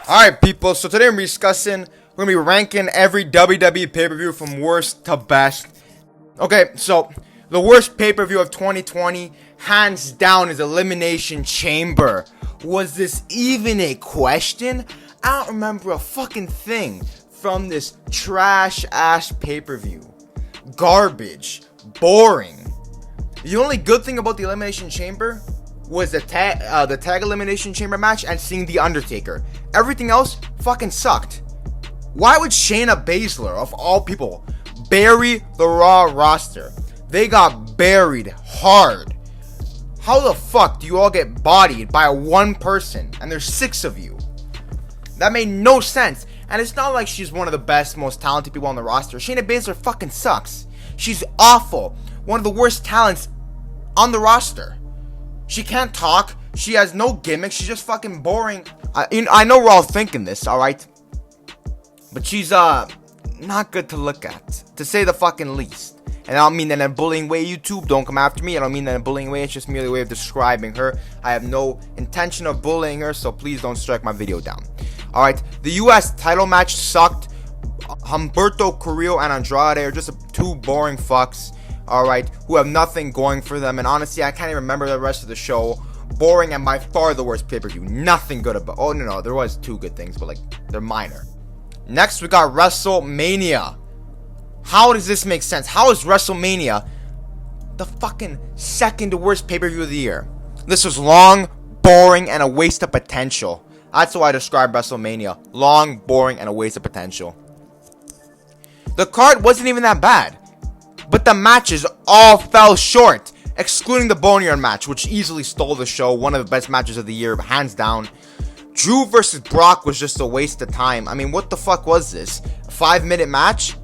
Alright people, so today we're going to be ranking every WWE pay-per-view from worst to best. Okay, so the worst pay-per-view of 2020, hands down, is Elimination Chamber. Was this even a question? I don't remember a fucking thing from this trash-ass pay-per-view. Garbage. Boring. The only good thing about the Elimination Chamber was the tag Elimination Chamber match and seeing The Undertaker. Everything else fucking sucked. Why would Shayna Baszler, of all people, bury the Raw roster? They got buried hard. How the fuck do you all get bodied by one person and there's 6 of you? That made no sense. And it's not like she's one of the best, most talented people on the roster. Shayna Baszler fucking sucks. She's awful. One of the worst talents on the roster. She can't talk. She has no gimmicks. She's just fucking boring. I know we're all thinking this, alright? But she's, not good to look at. To say the fucking least. And I don't mean that in a bullying way, YouTube. Don't come after me. I don't mean that in a bullying way. It's just merely a way of describing her. I have no intention of bullying her, so please don't strike my video down. Alright, the US title match sucked. Humberto Carrillo and Andrade are just 2 boring fucks. Alright, who have nothing going for them. And honestly, I can't even remember the rest of the show. Boring and by far the worst pay-per-view. Nothing good about. Oh, no, there was 2 good things, but like, they're minor. Next, we got WrestleMania. How does this make sense? How is WrestleMania the fucking second worst pay-per-view of the year? This was long, boring, and a waste of potential. That's how I describe WrestleMania. Long, boring, and a waste of potential. The card wasn't even that bad. But the matches all fell short, excluding the Boneyard match, which easily stole the show. One of the best matches of the year, hands down. Drew versus Brock was just a waste of time. I mean, what the fuck was this? A 5-minute match?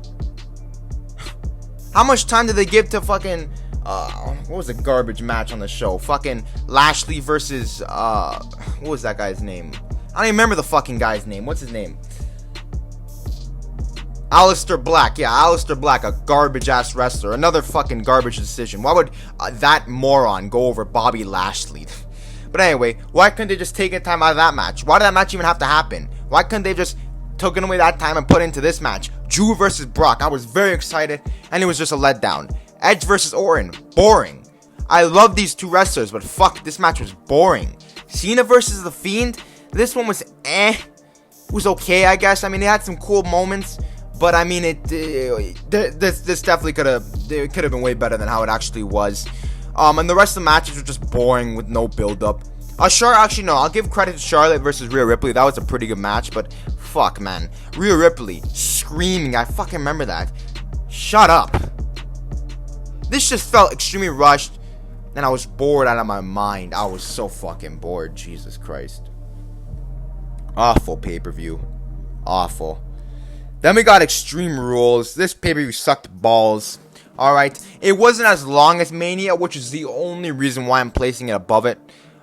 How much time did they give to fucking, what was the garbage match on the show? Fucking Lashley versus, what was that guy's name? I don't even remember the fucking guy's name. What's his name? Aleister Black. Yeah, Aleister Black, a garbage-ass wrestler. Another fucking garbage decision. Why would that moron go over Bobby Lashley? But anyway, why couldn't they just take time out of that match? Why did that match even have to happen? Why couldn't they just taken away that time and put into this match? Drew versus Brock. I was very excited, and it was just a letdown. Edge versus Orton. Boring. I love these 2 wrestlers, but fuck, this match was boring. Cena versus The Fiend. This one was It was okay, I guess. I mean, it had some cool moments. But I mean, this definitely could have been way better than how it actually was. And the rest of the matches were just boring with no build-up. Actually, no, I'll give credit to Charlotte versus Rhea Ripley. That was a pretty good match, but fuck, man. Rhea Ripley screaming. I fucking remember that. Shut up. This just felt extremely rushed, and I was bored out of my mind. I was so fucking bored. Jesus Christ. Awful pay-per-view. Awful. Then we got Extreme Rules. This pay-per-view sucked balls. Alright. It wasn't as long as Mania, which is the only reason why I'm placing it above it.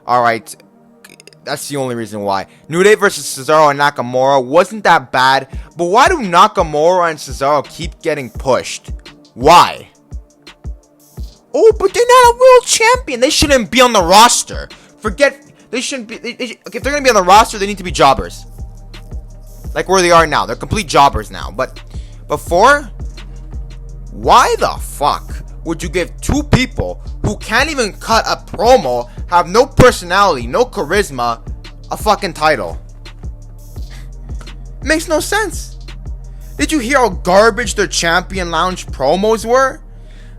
Alright. That's the only reason why. New Day versus Cesaro and Nakamura wasn't that bad. But why do Nakamura and Cesaro keep getting pushed? Why? Oh, but they're not a world champion. They shouldn't be on the roster. They shouldn't be. If they're going to be on the roster, they need to be jobbers. Like where they are now. They're complete jobbers now. But before, why the fuck would you give 2 people who can't even cut a promo, have no personality, no charisma, a fucking title? Makes no sense. Did you hear how garbage their Champion Lounge promos were?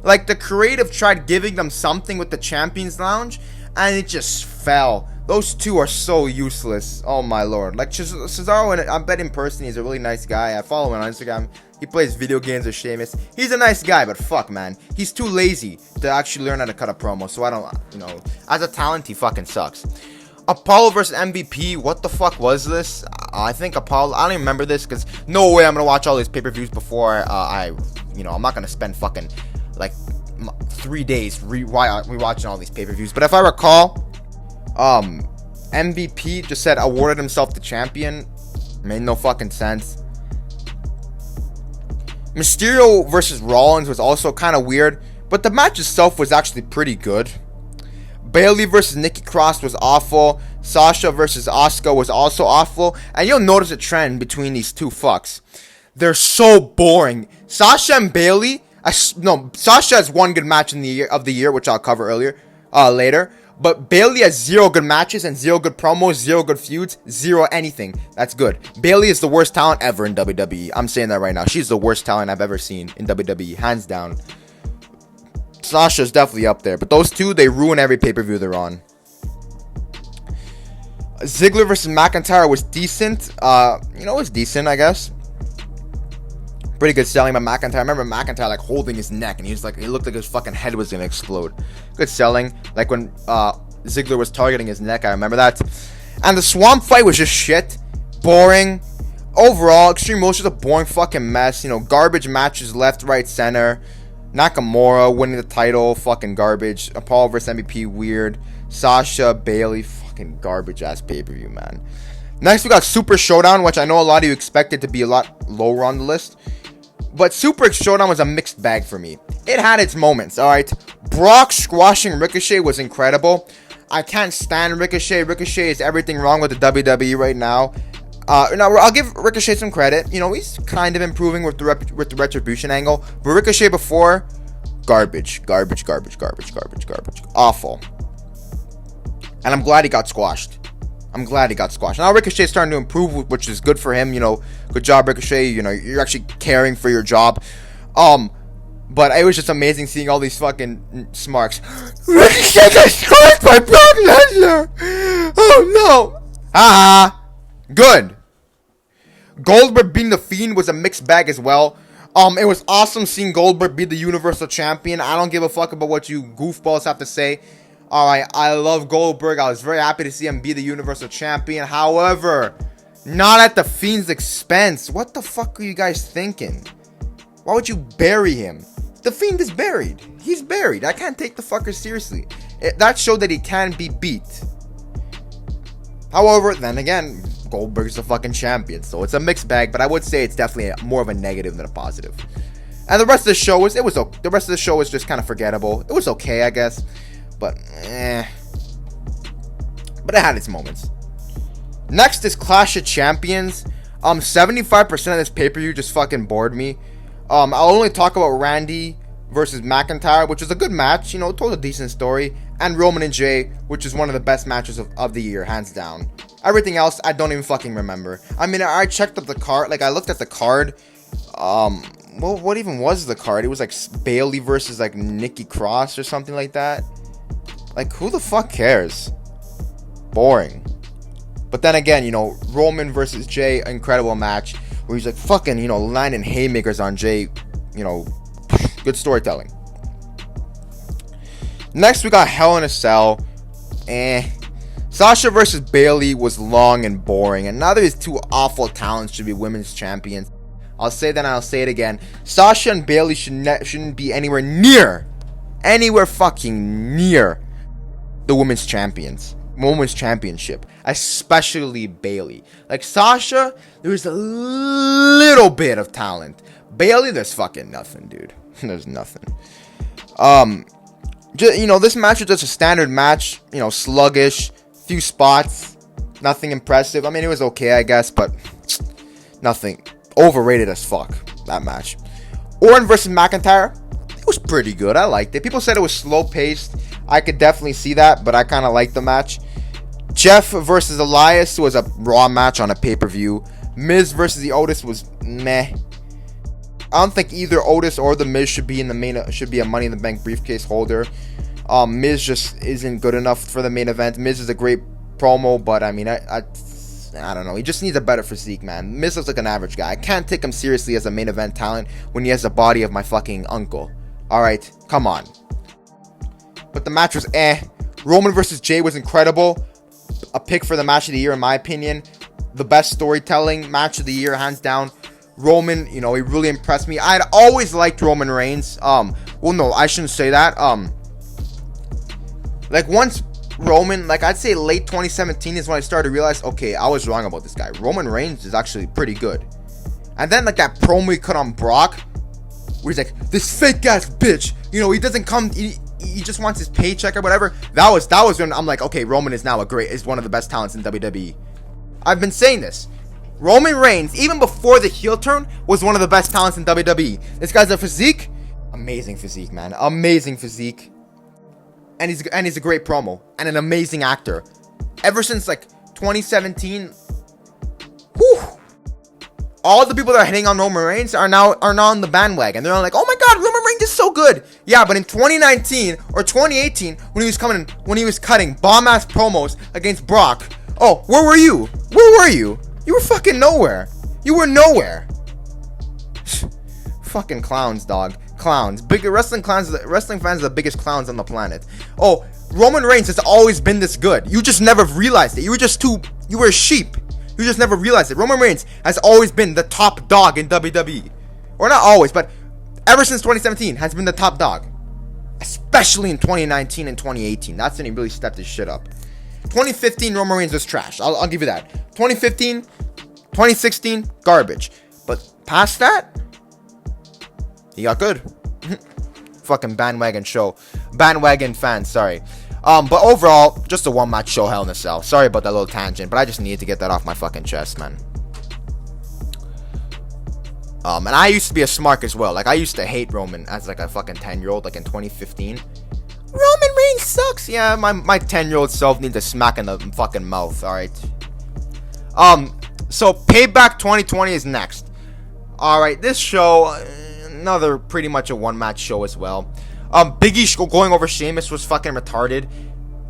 Like, the creative tried giving them something with the Champions Lounge, and it just fell. Those 2 are so useless. Oh my lord. Like Cesaro, and I bet in person he's a really nice guy. I follow him on Instagram. He plays video games with Sheamus. He's a nice guy, but fuck, man. He's too lazy to actually learn how to cut a promo. So I don't, as a talent, he fucking sucks. Apollo versus MVP. What the fuck was this? I think Apollo. I don't even remember this because no way I'm gonna watch all these pay-per-views before I'm not gonna spend fucking like 3 days rewatching all these pay-per-views. But if I recall, MVP just said awarded himself the champion. Made no fucking sense. Mysterio versus Rollins was also kind of weird, but the match itself was actually pretty good. Bayley versus Nikki Cross was awful. Sasha versus Asuka was also awful. And you'll notice a trend between these two fucks. They're so boring. Sasha and Bayley. Sasha has one good match in the year, which I'll cover later. But Bayley has 0 good matches and 0 good promos, 0 good feuds, 0 anything. That's good. Bayley is the worst talent ever in WWE. I'm saying that right now. She's the worst talent I've ever seen in WWE, hands down. Sasha's definitely up there. But those two, they ruin every pay-per-view they're on. Ziggler versus McIntyre was decent. It was decent, I guess. Pretty good selling by McIntyre. I remember McIntyre like holding his neck, and he looked like his fucking head was gonna explode. Good selling. Like when Ziggler was targeting his neck, I remember that. And the Swamp fight was just shit, boring. Overall, Extreme Rules was a boring fucking mess. Garbage matches left, right, center. Nakamura winning the title, fucking garbage. Apollo versus MVP, weird. Sasha, Bayley, fucking garbage ass pay-per-view, man. Next, we got Super Showdown, which I know a lot of you expected to be a lot lower on the list. But Super Showdown was a mixed bag for me. It had its moments, alright? Brock squashing Ricochet was incredible. I can't stand Ricochet. Ricochet is everything wrong with the WWE right now. I'll give Ricochet some credit. He's kind of improving with the Retribution angle. But Ricochet before, garbage. Awful. And I'm glad he got squashed. Now Ricochet's starting to improve, which is good for him. Good job, Ricochet. You're actually caring for your job. But it was just amazing seeing all these fucking smarks. Ricochet got squashed by Brock Lesnar. Oh no. Good. Goldberg being the Fiend was a mixed bag as well. It was awesome seeing Goldberg be the Universal Champion. I don't give a fuck about what you goofballs have to say. Alright, I love Goldberg. I was very happy to see him be the Universal Champion. However, not at the Fiend's expense. What the fuck are you guys thinking? Why would you bury him? The Fiend is buried. He's buried. I can't take the fucker seriously. That showed that he can be beat. However, then again, Goldberg's the fucking champion, so it's a mixed bag. But I would say it's definitely more of a negative than a positive. And the rest of the show was just kind of forgettable. It was okay, I guess. But it had its moments. Next is Clash of Champions. 75% of this pay-per-view just fucking bored me. I'll only talk about Randy versus McIntyre, which was a good match. Told a decent story. And Roman and Jay, which is one of the best matches of the year, hands down. Everything else, I don't even fucking remember. I checked up the card. Like, I looked at the card. What even was the card? It was like Bayley versus like Nikki Cross or something like that. Like, who the fuck cares? Boring. But then again, Roman versus Jay, incredible match. Where he's like fucking, landing haymakers on Jay. Good storytelling. Next, we got Hell in a Cell. Sasha versus Bayley was long and boring. And neither of these two awful talents should be women's champions. I'll say that and I'll say it again. Sasha and Bayley shouldn't be anywhere fucking near the women's championship, especially Bayley. Like Sasha, there's a little bit of talent. Bayley, there's fucking nothing, dude. There's nothing. This match was just a standard match. Sluggish, few spots, nothing impressive. It was okay, I guess, but nothing. Overrated as fuck, that match. Orton versus McIntyre, it was pretty good. I liked it. People said it was slow paced. I could definitely see that, but I kind of liked the match. Jeff versus Elias was a Raw match on a pay-per-view. Miz versus the Otis was meh. I don't think either Otis or the Miz should be in the should be a Money in the Bank briefcase holder. Miz just isn't good enough for the main event. Miz is a great promo, but I don't know. He just needs a better physique, man. Miz looks like an average guy. I can't take him seriously as a main event talent when he has the body of my fucking uncle. Alright, come on. But the match was Roman versus Jay was incredible. A pick for the match of the year, in my opinion. The best storytelling match of the year, hands down. Roman, he really impressed me. I'd always liked Roman Reigns. No, I shouldn't say that. Once Roman, I'd say late 2017 is when I started to realize, okay, I was wrong about this guy. Roman Reigns is actually pretty good. And then, that promo he cut on Brock, where he's like, this fake ass bitch, he doesn't come, he just wants his paycheck or whatever. That was when I'm like, okay, Roman is now is one of the best talents in WWE. I've been saying this. Roman Reigns, even before the heel turn, was one of the best talents in WWE. This guy's a physique, amazing physique, man, amazing physique, and he's a great promo and an amazing actor. Ever since like 2017, whew, all the people that are hitting on Roman Reigns are now on the bandwagon. They're all like, oh my god, Roman Reigns is so good. Yeah, but in 2019 or 2018, when he was cutting bomb ass promos against Brock, oh, where were you? Where were you? You were fucking nowhere. You were nowhere. Fucking clowns, dog. Clowns. Big wrestling clowns. Wrestling fans are the biggest clowns on the planet. Oh, Roman Reigns has always been this good. You just never realized it. You were a sheep. You just never realized it. Roman Reigns has always been the top dog in WWE. Or not always, but ever since 2017 has been the top dog. Especially in 2019 and 2018. That's when he really stepped his shit up. 2015, Roman Reigns was trash. I'll give you that. 2015, 2016, garbage. But past that, he got good. Fucking bandwagon show. Bandwagon fans, sorry. But overall, just a one-match show, Hell in a Cell. Sorry about that little tangent, but I just needed to get that off my fucking chest, man. And I used to be a smart as well. Like, I used to hate Roman as like a fucking 10-year-old, like in 2015. Roman Reigns sucks. Yeah, my 10-year-old self needs a smack in the fucking mouth, alright? So Payback 2020 is next. Alright, this show, another pretty much a one-match show as well. Big E going over Sheamus was fucking retarded.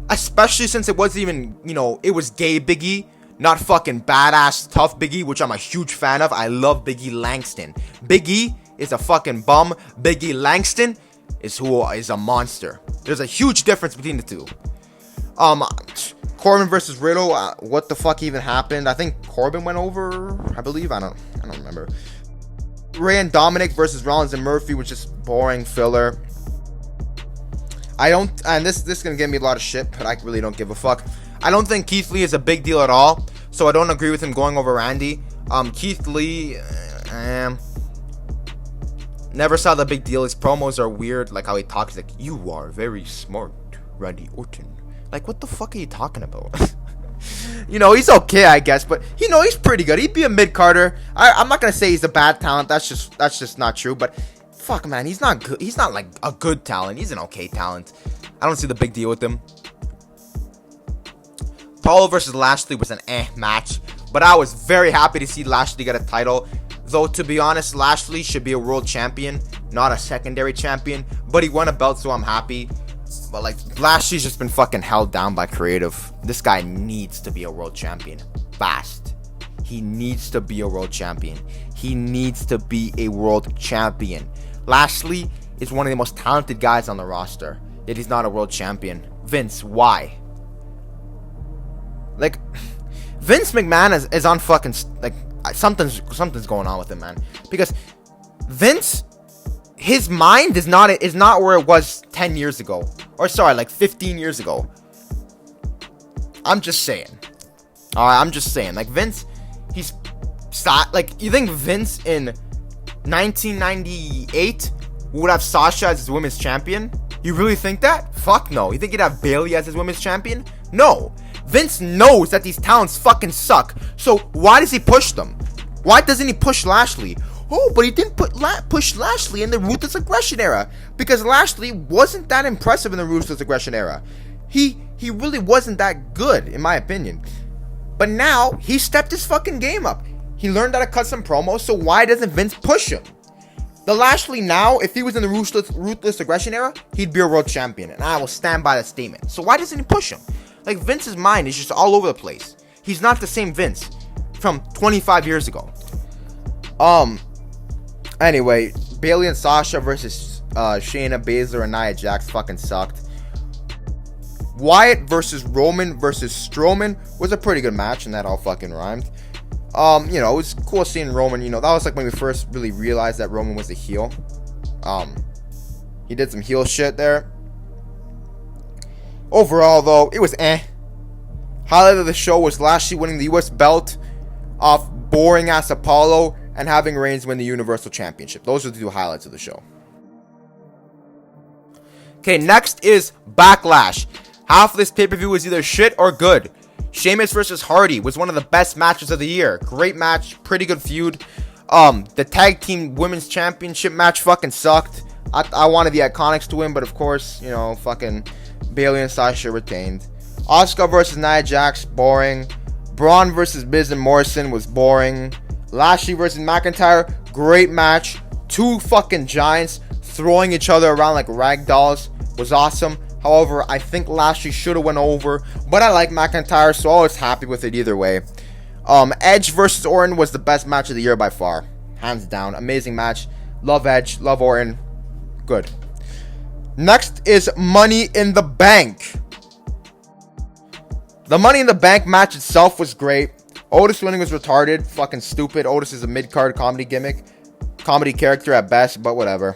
Especially since it wasn't even, it was gay Big E, not fucking badass tough Big E, which I'm a huge fan of. I love Big E Langston. Big E is a fucking bum. Big E Langston is a monster. There's a huge difference between the two. Corbin versus Riddle, what the fuck even happened? I think Corbin went over, I believe. I don't remember. Rey and Dominic versus Rollins and Murphy was just boring filler. This is gonna give me a lot of shit, but I really don't give a fuck. I don't think Keith Lee is a big deal at all, so I don't agree with him going over Randy. Keith Lee, never saw the big deal. His promos are weird, like how he talks like, "You are very smart, Randy Orton." Like, what the fuck are you talking about? He's okay, I guess, but he's pretty good. He'd be a mid-carder. I'm not gonna say he's a bad talent. That's just not true. But fuck, man, he's not good. He's not like a good talent. He's an okay talent. I don't see the big deal with him. Paulo versus Lashley was an match, but I was very happy to see Lashley get a title. Though, to be honest, Lashley should be a world champion, not a secondary champion. But he won a belt, so I'm happy. But like, Lashley's just been fucking held down by creative. This guy needs to be a world champion fast. He needs to be a world champion. He needs to be a world champion. Lashley is one of the most talented guys on the roster, yet he's not a world champion. Vince, why? Like, Vince McMahon is on fucking, like, something's going on with him, man. Because Vince, his mind is not where it was 10 years ago. Or sorry, like 15 years ago. I'm just saying. Alright, I'm just saying. Like, Vince, like, you think Vince in 1998 would have Sasha as his women's champion? You really think that? Fuck no. You think he'd have Bayley as his women's champion? No. Vince knows that these talents fucking suck. So why does he push them? Why doesn't he push Lashley? Oh, but he didn't push Lashley in the Ruthless Aggression era. Because Lashley wasn't that impressive in the Ruthless Aggression era. He really wasn't that good, in my opinion. But now, he stepped his fucking game up. He learned how to cut some promos, so why doesn't Vince push him? The Lashley now, if he was in the Ruthless Aggression era, he'd be a world champion. And I will stand by that statement. So why doesn't he push him? Like, Vince's mind is just all over the place. He's not the same Vince from 25 years ago. Anyway, Bayley and Sasha versus Shayna Baszler and Nia Jax fucking sucked. Wyatt versus Roman versus Strowman was a pretty good match, and that all fucking rhymed. It was cool seeing Roman. That was like when we first really realized that Roman was a heel. He did some heel shit there. Overall, though, it was Highlight of the show was Lashley winning the US belt off boring ass Apollo and having Reigns win the Universal Championship. Those are the two highlights of the show. Okay, next is Backlash. Half of this pay-per-view was either shit or good. Sheamus versus Hardy was one of the best matches of the year. Great match, pretty good feud. The tag team women's championship match fucking sucked. I wanted the Iconics to win, but of course, you know, fucking Bayley and Sasha retained. Asuka versus Nia Jax, boring. Braun versus Miz and Morrison was boring. Lashley versus McIntyre, great match. Two fucking giants throwing each other around like rag dolls was awesome. However, I think Lashley should have went over, but I like McIntyre, so I was happy with it either way. Edge versus Orton was the best match of the year by far, hands down. Amazing match. Love Edge, love Orton. Good. Next is Money in the Bank. The Money in the Bank match itself was great. Otis winning was retarded, fucking stupid. Otis is a mid-card comedy gimmick, comedy character at best, but whatever.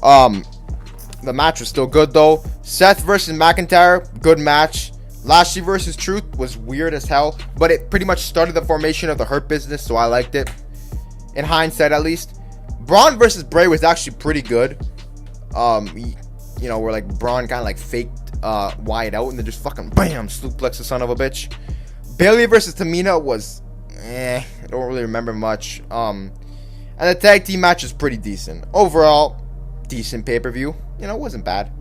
The match was still good though. Seth versus McIntyre, good match. Lashley versus Truth was weird as hell, but it pretty much started the formation of the Hurt Business, so I liked it. In hindsight, at least. Braun versus Bray was actually pretty good. You know, where like Braun kind of like faked wide out and then just fucking bam, suplex the son of a bitch. Bayley versus Tamina was I don't really remember much. And the tag team match is pretty decent. Overall, decent pay-per-view. You know, it wasn't bad.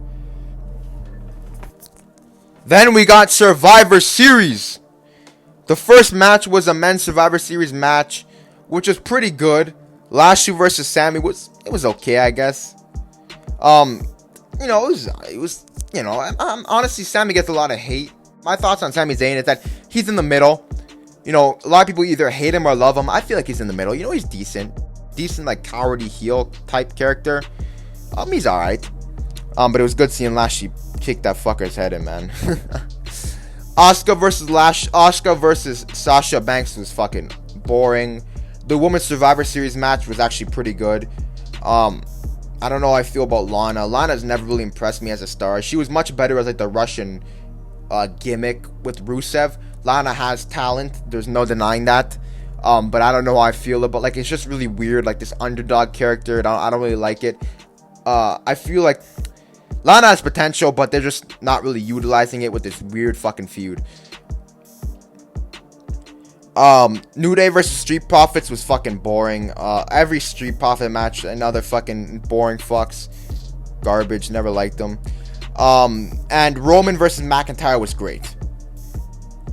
Then we got Survivor Series. The first match was a men's Survivor Series match, which was pretty good. Lashley versus Sammy was okay, I guess. You know, it was you know, honestly, Sammy gets a lot of hate. My thoughts on Sami Zayn is that he's in the middle. You know, a lot of people either hate him or love him. I feel like he's in the middle. You know, he's decent, like cowardly heel type character. He's all right. But it was good seeing Lashley kick that fucker's head in, man. Asuka versus Sasha Banks was fucking boring. The Women's Survivor Series match was actually pretty good. I don't know how I feel about Lana. Lana's never really impressed me as a star. She was much better as like the Russian gimmick with Rusev. Lana has talent. There's no denying that. But I don't know how I feel about, like, it's just really weird, like this underdog character. I don't really like it. I feel like Lana has potential, but they're just not really utilizing it with this weird fucking feud. New Day versus Street Profits was fucking boring. Every Street Profit match, another fucking boring fucks. Garbage, never liked them. And Roman versus McIntyre was great.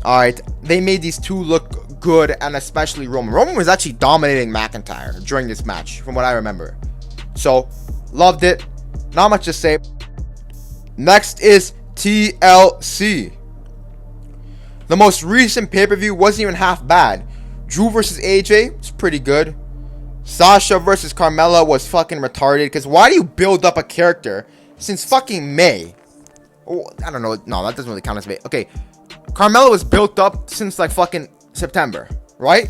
Alright, they made these two look good, and especially Roman. Roman was actually dominating McIntyre during this match, from what I remember. So, loved it. Not much to say. Next is TLC. The most recent pay-per-view wasn't even half bad. Drew versus AJ was pretty good. Sasha versus Carmella was fucking retarded. Because why do you build up a character since fucking May? Oh, I don't know. No, that doesn't really count as May. Okay, Carmella was built up since like fucking September, right?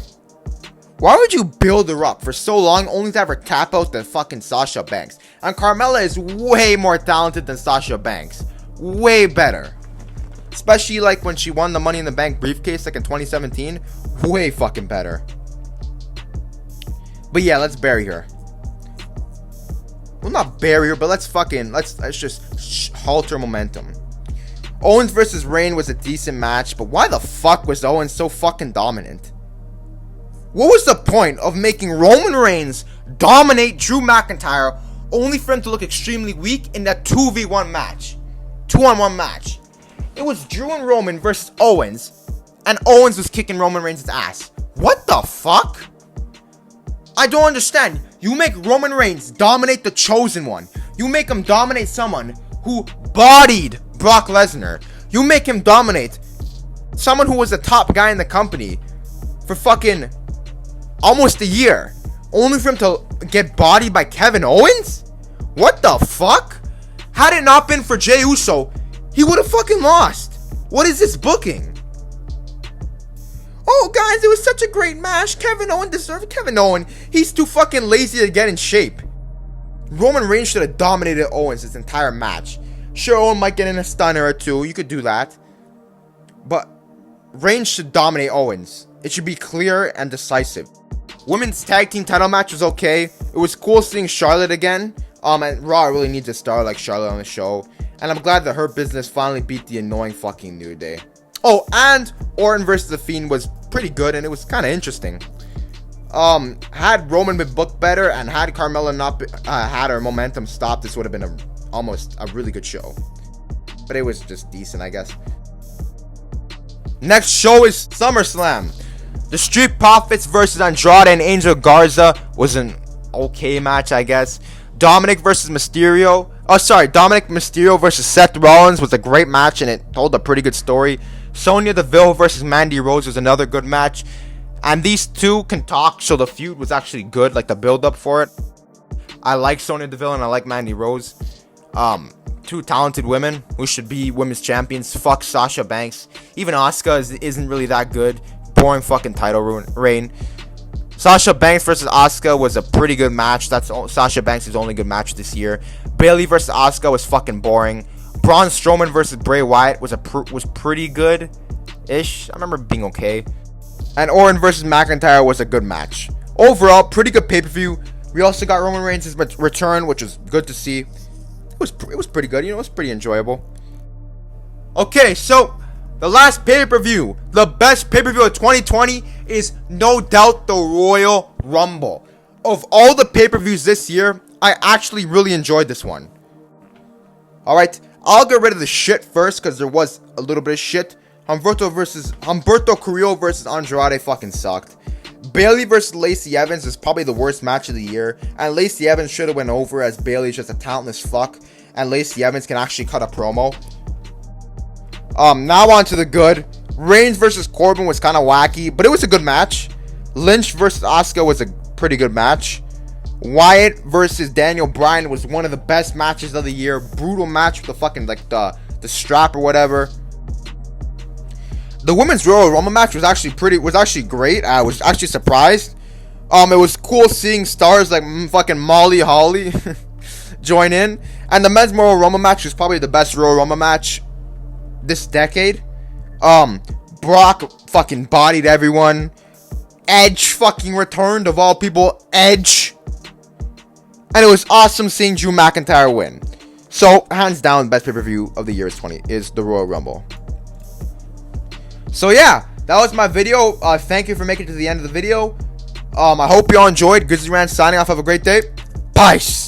Why would you build her up for so long only to have her tap out than fucking Sasha Banks? And Carmella is way more talented than Sasha Banks. Way better. Especially like when she won the Money in the Bank briefcase like in 2017. Way fucking better. But yeah, let's bury her. Well, not bury her, but let's just halt her momentum. Owens versus Reigns was a decent match, but why the fuck was Owens so fucking dominant? What was the point of making Roman Reigns dominate Drew McIntyre only for him to look extremely weak in that 2v1 match? 2-on-1 match. It was Drew and Roman versus Owens, and Owens was kicking Roman Reigns' ass. What the fuck? I don't understand. You make Roman Reigns dominate the Chosen One. You make him dominate someone who bodied Brock Lesnar. You make him dominate someone who was the top guy in the company for fucking almost a year, only for him to get bodied by Kevin Owens? What the fuck? Had it not been for Jey Uso, he would have fucking lost. What is this booking? Oh, guys, it was such a great match. Kevin Owen deserved it. Kevin Owen, he's too fucking lazy to get in shape. Roman Reigns should have dominated Owens this entire match. Sure, Owen might get in a stunner or two. You could do that. But Reigns should dominate Owens. It should be clear and decisive. Women's tag team title match was okay. It was cool seeing Charlotte again. And Raw really needs a star like Charlotte on the show. And I'm glad that her business finally beat the annoying fucking New Day. Oh, and Orton versus The Fiend was pretty good, and it was kind of interesting. Had Roman been booked better, and had Carmella not had her momentum stopped, this would have been almost a really good show. But it was just decent, I guess. Next show is SummerSlam. The Street Profits versus Andrade and Angel Garza was an okay match, I guess. Dominic Mysterio versus Seth Rollins was a great match, and it told a pretty good story. Sonya Deville versus Mandy Rose was another good match. And these two can talk, so the feud was actually good, like the build up for it. I like Sonya Deville and I like Mandy Rose. Two talented women who should be women's champions. Fuck Sasha Banks. Even Asuka isn't really that good. Boring fucking title reign. Sasha Banks versus Asuka was a pretty good match. That's Sasha Banks' only good match this year. Bayley versus Asuka was fucking boring. Braun Strowman versus Bray Wyatt was pretty good-ish. I remember being okay. And Orton versus McIntyre was a good match. Overall, pretty good pay-per-view. We also got Roman Reigns' return, which was good to see. It was pretty good. You know, it was pretty enjoyable. Okay, so the last pay-per-view, the best pay-per-view of 2020 is no doubt the Royal Rumble. Of all the pay-per-views this year, I actually really enjoyed this one. Alright, I'll get rid of the shit first because there was a little bit of shit. Humberto Carrillo versus Andrade fucking sucked. Bayley versus Lacey Evans is probably the worst match of the year. And Lacey Evans should have went over, as Bayley's just a talentless fuck. And Lacey Evans can actually cut a promo. Now on to the good. Reigns versus Corbin was kind of wacky, but it was a good match. Lynch versus Asuka was a pretty good match. Wyatt versus Daniel Bryan was one of the best matches of the year. Brutal match with the fucking the strap or whatever. The women's Royal Rumble match was actually great. I was actually surprised. It was cool seeing stars like fucking Molly Holly join in. And the men's Royal Rumble match was probably the best Royal Rumble match this decade. Brock fucking bodied everyone. Edge fucking returned, of all people. Edge. And it was awesome seeing Drew McIntyre win. So, hands down, best pay-per-view of the year is the Royal Rumble. So yeah, that was my video. Thank you for making it to the end of the video. I hope you all enjoyed. Grizzly Rant signing off. Have a great day. Peace.